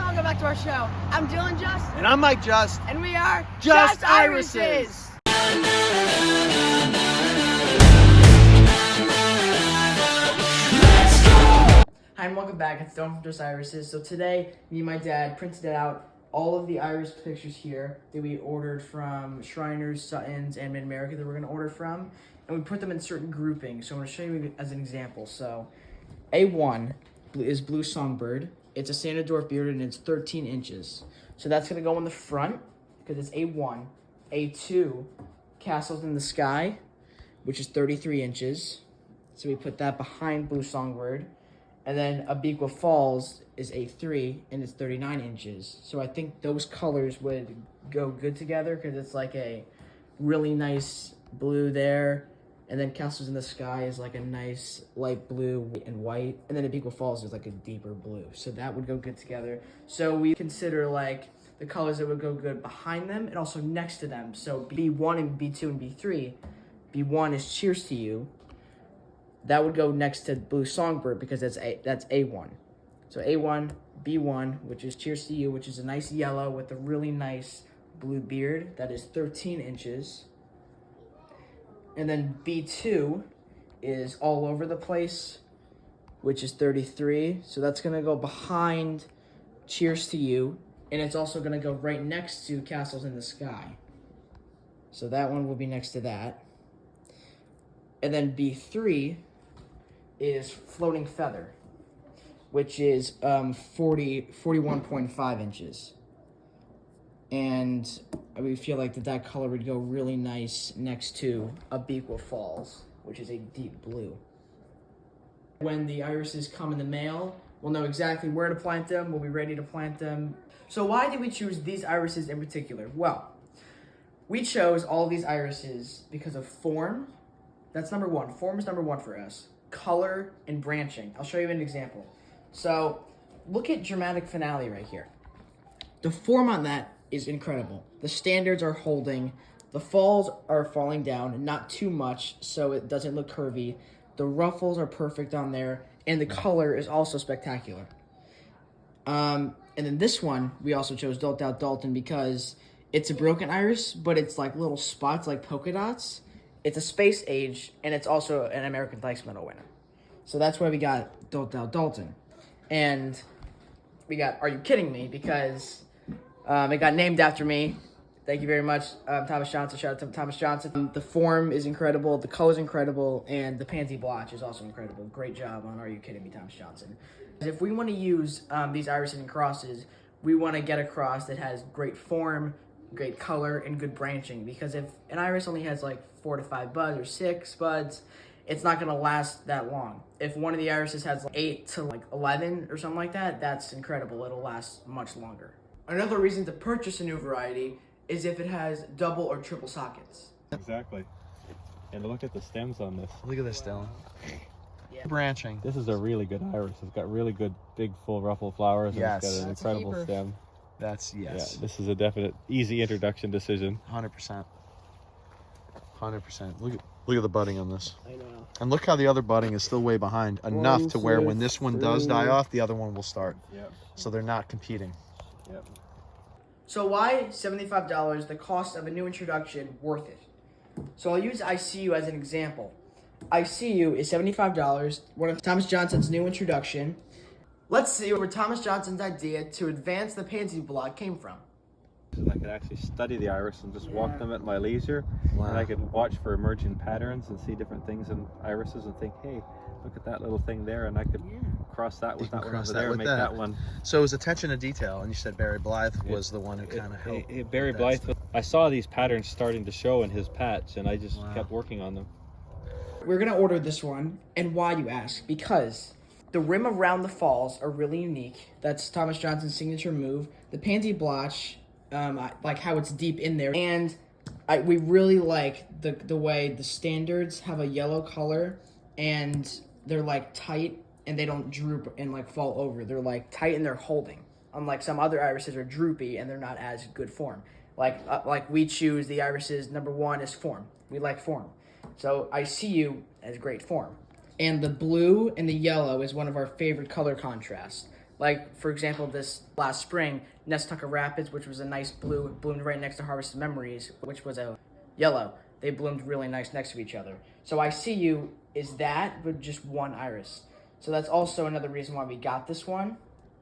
welcome back to our show. I'm Dylan Just. And I'm Mike Just. And we are Just Irises. Hi, and welcome back. It's Dylan from Just Irises. So today, me and my dad printed out all of the iris pictures here that we ordered from Shriners, Sutton's, and Mid-America that we're going to order from. And we put them in certain groupings. So I'm going to show you as an example. So A1 is Blue Songbird. It's a standard dwarf bearded and it's 13 inches. So that's going to go in the front because it's A1. A2, Castles in the Sky, which is 33 inches. So we put that behind Blue Songbird. And then Abiqua Falls is A3 and it's 39 inches. So I think those colors would go good together because it's like a really nice blue there. And then Castles in the Sky is like a nice light blue and white. And then Abiqua Falls is like a deeper blue. So that would go good together. So we consider like the colors that would go good behind them and also next to them. So B1 and B2 and B3. B1 is Cheers to You. That would go next to Blue Songbird because that's A1. So A1, B1, which is Cheers to You, which is a nice yellow with a really nice blue beard. That is 13 inches. And then B2 is All Over the Place, which is 33. So that's going to go behind Cheers to You. And it's also going to go right next to Castles in the Sky. So that one will be next to that. And then B3 is Floating Feather, which is 41.5 inches. And we feel like that color would go really nice next to Abiqua Falls, which is a deep blue. When the irises come in the mail, we'll know exactly where to plant them. We'll be ready to plant them. So why did we choose these irises in particular? Well, we chose all these irises because of form. That's number one. Form is number one for us. Color and branching. I'll show you an example. So look at Dramatic Finale right here. The form on that is incredible. The standards are holding. The falls are falling down, not too much, so it doesn't look curvy. The ruffles are perfect on there, and the color is also spectacular. And then this one, we also chose Dolt Out Dalton because it's a broken iris, but it's like little spots like polka dots. It's a space age, and it's also an American Dice Medal winner. So that's why we got Dolt Out Dalton. And we got Are You Kidding Me? Because it got named after me. Thank you very much, Thomas Johnson. Shout out to Thomas Johnson. The form is incredible, the color is incredible, and the pansy blotch is also incredible. Great job on Are You Kidding Me, Thomas Johnson. If we want to use these irises and crosses, we want to get a cross that has great form, great color, and good branching. Because if an iris only has like 4 to 5 buds or 6 buds, it's not going to last that long. If one of the irises has like 8 to like 11 or something like that, that's incredible. It'll last much longer. Another reason to purchase a new variety is if it has double or triple sockets. Exactly. And look at the stems on this. Look at this, Dylan. Yeah. Branching. This is a really good iris. It's got really good, big, full ruffle flowers. And Yes. it's got an That's a incredible keeper. stem. That's, yes. Yeah, this is a definite, easy introduction decision. 100%. 100%. Look at the budding on this. I know. And look how the other budding is still way behind. Enough 1, to where 2, when this one does 3. die off, the other one will start. Yep. So they're not competing. Yep. So why $75, the cost of a new introduction, worth it? So I'll use ICU as an example. ICU is $75, one of Thomas Johnson's new introduction. Let's see where Thomas Johnson's idea to advance the pansy block came from. And I could actually study the iris and just walk them at my leisure. Wow. And I could watch for emerging patterns and see different things in irises and think, hey, look at that little thing there. And I could cross that with that one over there and make that one. So it was attention to detail, and you said Barry Blythe was the one who kind of helped. Barry with that Blythe, I saw these patterns starting to show in his patch, and I just Wow. kept working on them. We're going to order this one. And why, you ask? Because the rim around the falls are really unique. That's Thomas Johnson's signature move. The pansy blotch, I like how it's deep in there. And we really like the way the standards have a yellow color, and they're like tight, and they don't droop and like fall over. They're like tight and they're holding. Unlike some other irises are droopy and they're not as good form. Like we choose the irises, number one is form. We like form. So I see you as great form. And the blue and the yellow is one of our favorite color contrasts. Like, for example, this last spring, Nestucca Rapids, which was a nice blue, bloomed right next to Harvested Memories, which was a yellow. They bloomed really nice next to each other. So I See You is that, but just one iris. So that's also another reason why we got this one.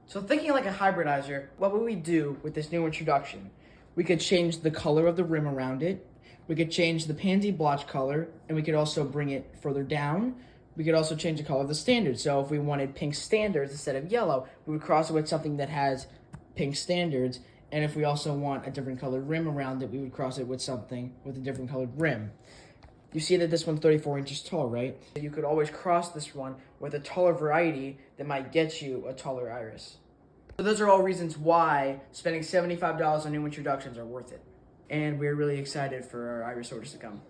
So thinking like a hybridizer, what would we do with this new introduction? We could change the color of the rim around it. We could change the pansy blotch color, and we could also bring it further down. We could also change the color of the standards. So if we wanted pink standards instead of yellow, we would cross it with something that has pink standards. And if we also want a different colored rim around it, we would cross it with something with a different colored rim. You see that this one's 34 inches tall, right? You could always cross this one with a taller variety that might get you a taller iris. So those are all reasons why spending $75 on new introductions are worth it. And we're really excited for our iris orders to come.